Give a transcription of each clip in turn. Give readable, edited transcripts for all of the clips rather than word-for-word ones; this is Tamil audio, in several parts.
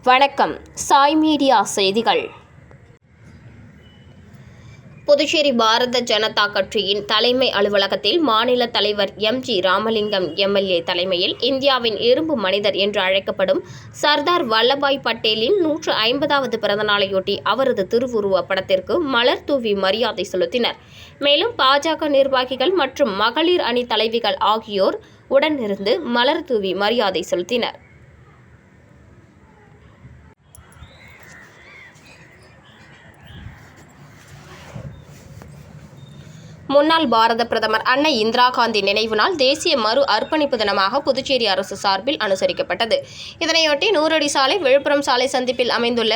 வணக்கம். சாய் மீடியா செய்திகள். புதுச்சேரி பாரத ஜனதா கட்சியின் தலைமை அலுவலகத்தில் மாநில தலைவர் எம்.ஜி. ராமலிங்கம் எம்.எல்.ஏ. தலைமையில் இந்தியாவின் இரும்பு மனிதர் என்று அழைக்கப்படும் சர்தார் வல்லபாய் பட்டேலின் 150வது பிறந்தநாளையொட்டி அவரது திருவுருவ படத்திற்கு மலர் தூவி மரியாதை செலுத்தினர். மேலும் பாஜக நிர்வாகிகள் மற்றும் மகளிர் அணி தலைவிகள் ஆகியோர் உடனிருந்து மலர் தூவி மரியாதை செலுத்தினர். முன்னாள் பாரத பிரதமர் அன்னை இந்திரா காந்தி நினைவு நாள் தேசிய மறு அர்ப்பணிப்பு தினமாக புதுச்சேரி அரசு சார்பில் அனுசரிக்கப்பட்டது. இதனையொட்டி 100 அடி சாலை விழுப்புரம் சாலை சந்திப்பில் அமைந்துள்ள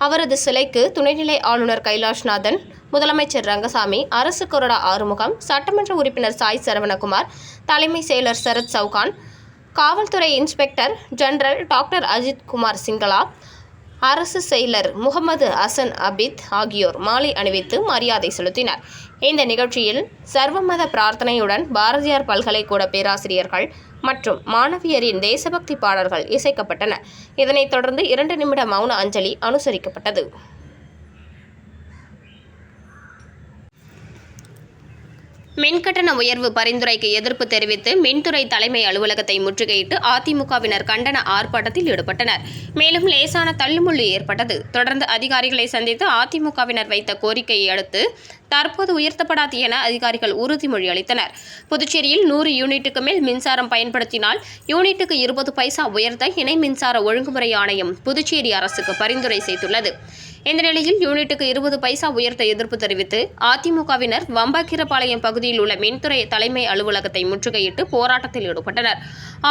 அவரது சிலைக்கு துணைநிலை ஆளுநர் கைலாஷ்நாதன், முதலமைச்சர் ரங்கசாமி, அரசு கொறடா ஆறுமுகம், சட்டமன்ற உறுப்பினர் சாய் சரவணகுமார், தலைமை செயலர் சரத் சவுகான், காவல்துறை inspector general doctor Ajith Kumar Singla, அரசு செயலர் முகமது ஹசன் அபித் ஆகியோர் மாலை அணிவித்து மரியாதை செலுத்தினர். இந்த நிகழ்ச்சியில் சர்வமத பிரார்த்தனையுடன் பாரதியார் பல்கலைக்கூட பேராசிரியர்கள் மற்றும் மாணவியரின் தேசபக்தி பாடல்கள் இசைக்கப்பட்டன. இதனைத் தொடர்ந்து 2 நிமிட மௌன அஞ்சலி அனுசரிக்கப்பட்டது. மின்கட்டண உயர்வு பரிந்துரைக்கு எதிர்ப்பு தெரிவித்து மின்துறை தலைமை அலுவலகத்தை முற்றுகையிட்டு அதிமுகவினர் கண்டன ஆர்ப்பாட்டத்தில் ஈடுபட்டனர். மேலும் லேசான தள்ளுமுள்ளு ஏற்பட்டது. தொடர்ந்து அதிகாரிகளை சந்தித்து அதிமுகவினர் வைத்த கோரிக்கையை அடுத்து தற்போது உயர்த்தப்படாது என அதிகாரிகள் உறுதிமொழி அளித்தனர். புதுச்சேரியில் 100 யூனிட்டுக்கு மேல் மின்சாரம் பயன்படுத்தினால் யூனிட்டுக்கு 20 பைசா உயர்த்த இணை மின்சார ஒழுங்குமுறை ஆணையம் புதுச்சேரி அரசுக்கு பரிந்துரை செய்துள்ளது. இந்த நிலையில் யூனிட்டுக்கு 20 பைசா உயர்த்த எதிர்ப்பு தெரிவித்து அதிமுகவினர் வம்பாக்கீரபாளையம் பகுதியில் உள்ள மின்துறை தலைமை அலுவலகத்தை முற்றுகையிட்டு போராட்டத்தில் ஈடுபட்டனர்.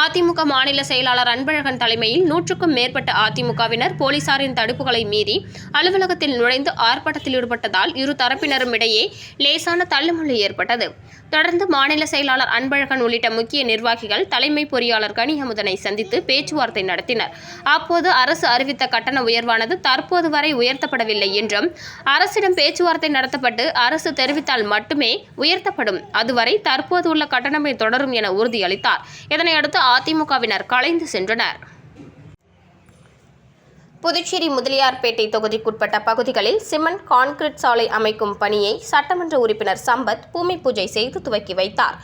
அதிமுக மாநில செயலாளர் அன்பழகன் தலைமையில் 100க்கும் மேற்பட்ட அதிமுகவினர் போலீசாரின் தடுப்புகளை மீறி அலுவலகத்தில் நுழைந்து ஆர்ப்பாட்டத்தில் ஈடுபட்டதால் இரு தரப்பினரும் இடையே லேசான தள்ளுமுள்ளு ஏற்பட்டது. தொடர்ந்து மாநில செயலாளர் அன்பழகன் உள்ளிட்ட முக்கிய நிர்வாகிகள் தலைமை பொறியாளர் கனியமுதனை சந்தித்து பேச்சுவார்த்தை நடத்தினர். அப்போது அரசு அறிவித்த கட்டண உயர்வானது தற்போது வரை உயர்த்தப்படவில்லை என்றும், அரசிடம் பேச்சுவார்த்தை நடத்தப்பட்டு அரசு தெரிவித்தால் மட்டுமே உயர்த்தப்படும், அதுவரை தற்போது உள்ள கட்டணமே தொடரும் என உறுதியளித்தார். இதனையடுத்து அதிமுகவினர் கலைந்து சென்றனர். புதுச்சேரி முதலியார்பேட்டை தொகுதிக்குட்பட்ட பகுதிகளில் சிமெண்ட் கான்கிரீட் சாலை அமைக்கும் பணியை சட்டமன்ற உறுப்பினர் சம்பத் பூமி பூஜை செய்து துவக்கி வைத்தார்.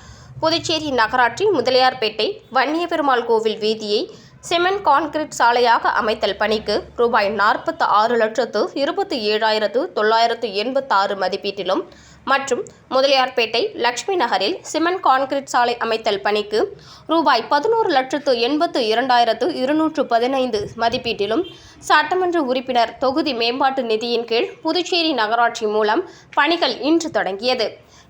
புதுச்சேரி நகராட்சி முதலியார்பேட்டை வன்னியபெருமாள் கோவில் வீதியை சிமெண்ட் கான்கிரீட் சாலையாக அமைத்தல் பணிக்கு ரூபாய் 46,27,986 மதிப்பீட்டிலும் மற்றும் முதலியார்பேட்டை லட்சுமி நகரில் சிமெண்ட் கான்கிரீட் சாலை அமைத்தல் பணிக்கு ரூபாய் 11,82,215 மதிப்பீட்டிலும் சட்டமன்ற உறுப்பினர் தொகுதி மேம்பாட்டு நிதியின் கீழ் புதுச்சேரி நகராட்சி மூலம் பணிகள் இன்று தொடங்கியது.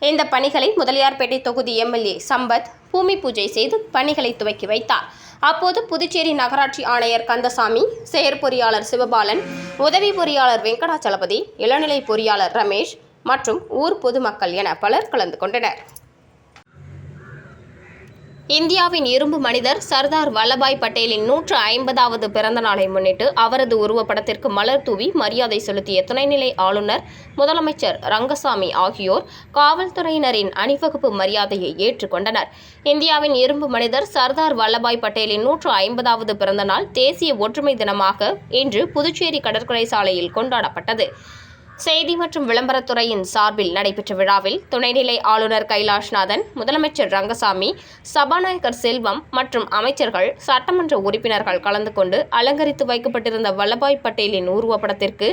இந்த பணிகளை முதலியார்பேட்டை தொகுதி எம்.எல்.ஏ. சம்பத் பூமி பூஜை செய்து பணிகளை துவக்கி வைத்தார். அப்போது புதுச்சேரி நகராட்சி ஆணையர் கந்தசாமி, செயற்பொறியாளர் சிவபாலன், உதவி பொறியாளர் வெங்கடாச்சலபதி, இளநிலை பொறியாளர் ரமேஷ் மற்றும் ஊர் பொதுமக்கள் என பலர் கலந்து கொண்டனர். இந்தியாவின் இரும்பு மனிதர் சர்தார் வல்லபாய் பட்டேலின் 150வது பிறந்த நாளை முன்னிட்டு அவரது உருவப்படத்திற்கு மலர் தூவி மரியாதை செலுத்திய துணைநிலை ஆளுநர், முதலமைச்சர் ரங்கசாமி ஆகியோர் காவல்துறையினரின் அணிவகுப்பு மரியாதையை ஏற்றுக்கொண்டனர். இந்தியாவின் இரும்பு மனிதர் சர்தார் வல்லபாய் பட்டேலின் 150வது பிறந்த நாள் தேசிய ஒற்றுமை தினமாக இன்று புதுச்சேரி கடற்கரை சாலையில் கொண்டாடப்பட்டது. செய்தி மற்றும் விளம்பரத்துறையின் சார்பில் நடைபெற்ற விழாவில் துணைநிலை ஆளுநர் கைலாஷ்நாதன், முதலமைச்சர் ரங்கசாமி, சபாநாயகர் செல்வம் மற்றும் அமைச்சர்கள், சட்டமன்ற உறுப்பினர்கள் கலந்து கொண்டு அலங்கரித்து வைக்கப்பட்டிருந்த வல்லபாய் பட்டேலின் உருவப்படத்திற்கு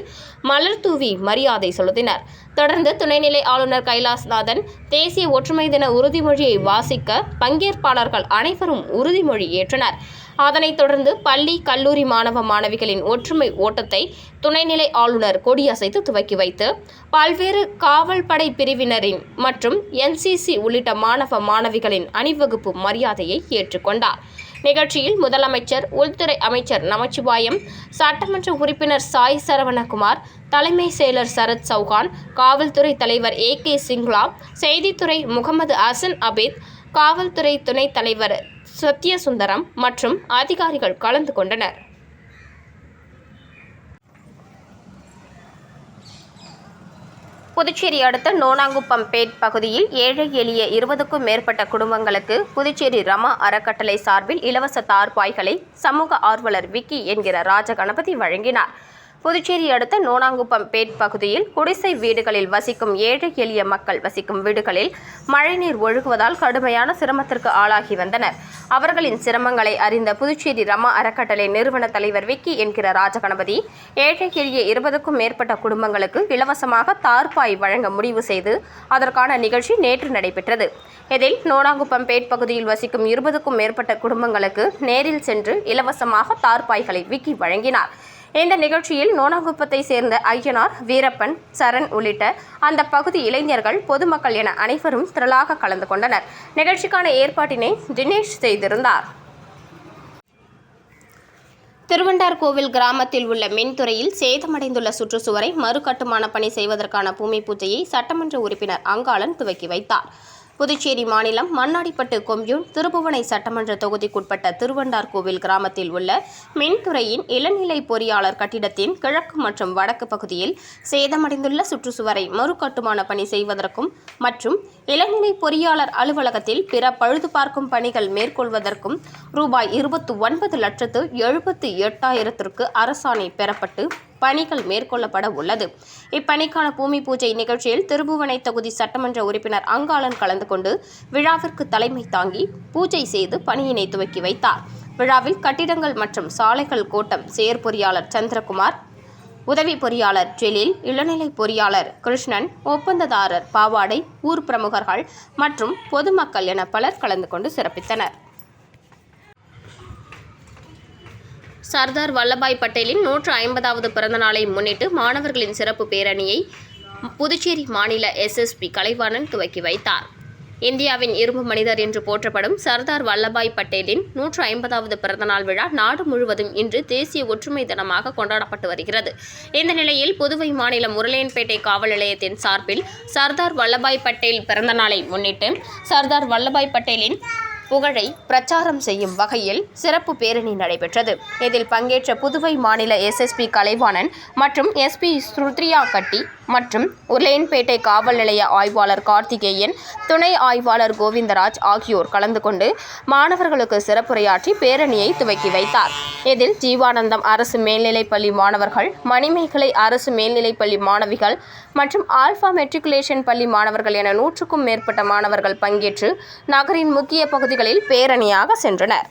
மலர் தூவி மரியாதை செலுத்தினர். தொடர்ந்து துணைநிலை ஆளுநர் கைலாஷ்நாதன் தேசிய ஒற்றுமை தின உறுதிமொழியை வாசிக்க பங்கேற்பாளர்கள் அனைவரும் உறுதிமொழி ஏற்றனர். அதனைத் தொடர்ந்து பள்ளி, கல்லூரி மாணவ மாணவிகளின் ஒற்றுமை ஓட்டத்தை துணைநிலை ஆளுநர் கொடியசைத்து துவக்கி வைத்து பல்வேறு காவல் படை பிரிவினரின் மற்றும் NCC உள்ளிட்ட மாணவ மாணவிகளின் அணிவகுப்பு மரியாதையை ஏற்றுக்கொண்டார். நிகழ்ச்சியில் முதலமைச்சர், உள்துறை அமைச்சர் நமச்சிவாயம், சட்டமன்ற உறுப்பினர் சாய் சரவணகுமார், தலைமை செயலர் சரத் சவுகான், காவல்துறை தலைவர் AK சிங்லா, செய்தித்துறை முகமது ஹசன் அபித், காவல்துறை துணைத் தலைவர் சத்யசுந்தரம் மற்றும் அதிகாரிகள் கலந்து கொண்டனர். புதுச்சேரி அடுத்த நோனாங்குப்பம் பேட் பகுதியில் ஏழை எளிய 20க்கும் மேற்பட்ட குடும்பங்களுக்கு புதுச்சேரி ரமா அறக்கட்டளை சார்பில் இலவச தார்பாய்களை சமூக ஆர்வலர் விக்கி என்கிற ராஜகணபதி வழங்கினார். புதுச்சேரி அடுத்த நோனாங்குப்பம் பேட் பகுதியில் குடிசை வீடுகளில் வசிக்கும் ஏழை எளிய மக்கள் வசிக்கும் வீடுகளில் மழைநீர் ஒழுகுவதால் கடுமையான சிரமத்திற்கு ஆளாகி வந்தனர். அவர்களின் சிரமங்களை அறிந்த புதுச்சேரி ரமா அறக்கட்டளை நிறுவன தலைவர் விக்கி என்கிற ராஜகணபதி ஏழை எளிய 20க்கும் மேற்பட்ட குடும்பங்களுக்கு இலவசமாக தார்பாய் வழங்க முடிவு செய்து அதற்கான நிகழ்ச்சி நேற்று நடைபெற்றது. இதில் நோனாங்குப்பம் பேட் பகுதியில் வசிக்கும் 20க்கும் மேற்பட்ட குடும்பங்களுக்கு நேரில் சென்று இலவசமாக தார்பாய்களை விக்கி வழங்கினார். இந்த நிகழ்ச்சியில் நோனாங்குப்பத்தை சேர்ந்த ஐயனார், வீரப்பன், சரண் உள்ளிட்ட அந்த பகுதி இளைஞர்கள், பொதுமக்கள் என அனைவரும் திரளாக கலந்து கொண்டனர். நிகழ்ச்சிக்கான ஏற்பாட்டினை தினேஷ் செய்திருந்தார். திருவண்டார்கோவில் கிராமத்தில் உள்ள மின்துறையில் சேதமடைந்துள்ள சுற்றுச்சுவரை மறுகட்டுமான பணி செய்வதற்கான பூமி பூஜையை சட்டமன்ற உறுப்பினர் அங்காளன் துவக்கி வைத்தார். புதுச்சேரி மாநிலம் மண்ணாடிப்பட்டு கொம்யூன் திருபுவனை சட்டமன்ற தொகுதிக்குட்பட்ட திருவண்டார்கோவில் கிராமத்தில் உள்ள மின்துறையின் இளநிலை பொறியாளர் கட்டிடத்தின் கிழக்கு மற்றும் வடக்கு பகுதியில் சேதமடைந்துள்ள சுற்றுச்சுவரை மறுகட்டுமான பணி செய்வதற்கும் மற்றும் இளநிலை பொறியாளர் அலுவலகத்தில் பிற பழுது பார்க்கும் பணிகள் மேற்கொள்வதற்கும் ரூபாய் 29,78,000 அரசாணை பெறப்பட்டு பணிகள் மேற்கொள்ளப்பட உள்ளது. இப்பணிக்கான பூமி பூஜை நிகழ்ச்சியில் திருபுவனை தொகுதி சட்டமன்ற உறுப்பினர் அங்காளன் கலந்து கொண்டு விழாவிற்கு தலைமை தாங்கி பூஜை செய்து பணியினை துவக்கி வைத்தார். விழாவில் கட்டிடங்கள் மற்றும் சாலைகள் கோட்டம் செயற்பொறியாளர் சந்திரகுமார், உதவி பொறியாளர் ஜெலீல், இளநிலை பொறியாளர் கிருஷ்ணன், ஒப்பந்ததாரர் பாவாடை, ஊர் பிரமுகர்கள் மற்றும் பொதுமக்கள் என பலர் கலந்து கொண்டு சிறப்பித்தனர். சர்தார் வல்லபாய் பட்டேலின் 150வது பிறந்த நாளை முன்னிட்டு மாணவர்களின் சிறப்பு பேரணியை புதுச்சேரி மாநில SSP கலைவாணன் துவக்கி வைத்தார். இந்தியாவின் இரும்பு மனிதர் என்று போற்றப்படும் சர்தார் வல்லபாய் பட்டேலின் 150வது பிறந்தநாள் விழா நாடு முழுவதும் இன்று தேசிய ஒற்றுமை தினமாக கொண்டாடப்பட்டு வருகிறது. இந்த நிலையில் புதுவை மாநிலம் உருளையன்பேட்டை காவல் நிலையத்தின் சார்பில் சர்தார் வல்லபாய் பட்டேல் பிறந்தநாளை முன்னிட்டு சர்தார் வல்லபாய் பட்டேலின் புகழை பிரச்சாரம் செய்யும் வகையில் சிறப்பு பேரணி நடைபெற்றது. இதில் பங்கேற்ற புதுவை மாநில SSP கலைவாணன் மற்றும் SP ஸ்ருத்ரியா கட்டி மற்றும் உருளையன்பேட்டை காவல் நிலைய ஆய்வாளர் கார்த்திகேயன், துணை ஆய்வாளர் கோவிந்தராஜ் ஆகியோர் கலந்து கொண்டு மாணவர்களுக்கு சிறப்புரையாற்றி பேரணியை துவக்கி வைத்தார். இதில் ஜீவானந்தம் அரசு மேல்நிலைப்பள்ளி மாணவர்கள், மணிமேகலை அரசு மேல்நிலைப்பள்ளி மாணவிகள் மற்றும் ஆல்பா மெட்ரிகுலேஷன் பள்ளி மாணவர்கள் என 100க்கும் மேற்பட்ட மாணவர்கள் பங்கேற்று நகரின் முக்கிய பகுதிகளில் பேரணியாக சென்றனர்.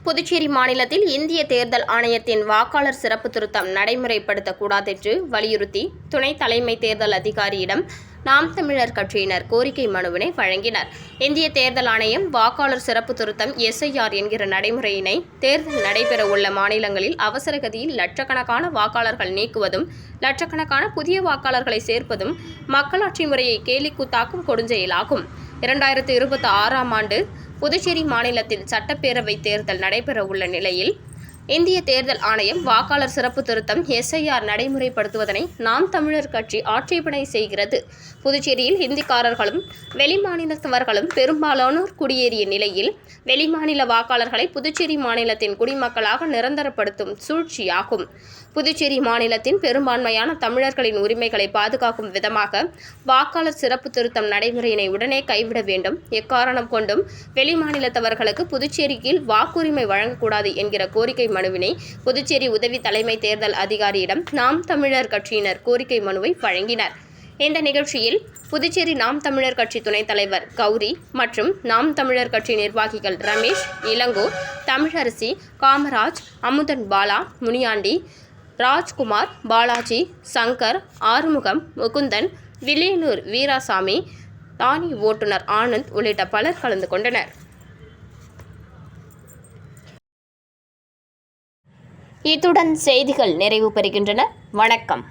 புதுச்சேரி மாநிலத்தில் இந்திய தேர்தல் ஆணையத்தின் வாக்காளர் சிறப்பு திருத்தம் நடைமுறைப்படுத்தக்கூடாதென்று வலியுறுத்தி துணை தலைமை தேர்தல் அதிகாரியிடம் நாம் தமிழர் கட்சியினர் கோரிக்கை மனுவினை வழங்கினர். இந்திய தேர்தல் ஆணையம் வாக்காளர் சிறப்பு திருத்தம் SIR என்கிற நடைமுறையினை தேர்தல் நடைபெற உள்ள மாநிலங்களில் அவசரகதியில் லட்சக்கணக்கான வாக்காளர்கள் நீக்குவதும், லட்சக்கணக்கான புதிய வாக்காளர்களை சேர்ப்பதும் மக்களாட்சி முறையை கேலிக்கூத்தாக்கும் கொடுஞ்செயலாகும். 2026ஆம் ஆண்டு புதுச்சேரி மாநிலத்தில் சட்டப்பேரவை தேர்தல் நடைபெற உள்ள நிலையில் இந்திய தேர்தல் ஆணையம் வாக்காளர் சிறப்பு திருத்தம் SIR நடைமுறைப்படுத்துவதனை நாம் தமிழர் கட்சி ஆட்சேபனை செய்கிறது. புதுச்சேரியில் ஹிந்திக்காரர்களும் வெளிமாநிலத்தவர்களும் பெரும்பாலானோர் குடியேறிய நிலையில் வெளிமாநில வாக்காளர்களை புதுச்சேரி மாநிலத்தின் குடிமக்களாக நிரந்தரப்படுத்தும் சூழ்ச்சியாகும். புதுச்சேரி மாநிலத்தின் பெரும்பான்மையான தமிழர்களின் உரிமைகளை பாதுகாக்கும் விதமாக வாக்காளர் சிறப்பு திருத்தம் நடைமுறையினை உடனே கைவிட வேண்டும். எக்காரணம் கொண்டும் வெளிமாநிலத்தவர்களுக்கு புதுச்சேரியில் வாக்குரிமை வழங்கக்கூடாது என்கிற கோரிக்கை மனுவினை புதுச்சேரி உதவி தலைமை தேர்தல் அதிகாரியிடம் நாம் தமிழர் கட்சியினர் கோரிக்கை மனுவை வழங்கினர். இந்த நிகழ்ச்சியில் புதுச்சேரி நாம் தமிழர் கட்சி துணைத் தலைவர் கௌரி மற்றும் நாம் தமிழர் கட்சி நிர்வாகிகள் ரமேஷ், இளங்கோ, தமிழரசி, காமராஜ், அமுதன் பாலா, முனியாண்டி, ராஜ்குமார், பாலாஜி, சங்கர், ஆறுமுகம், முகுந்தன், வில்லியனூர் வீராசாமி, தானி ஓட்டுநர் ஆனந்த் உள்ளிட்ட பலர் கலந்து கொண்டனர். இத்துடன் செய்திகள் நிறைவு பெறுகின்றன. வணக்கம்.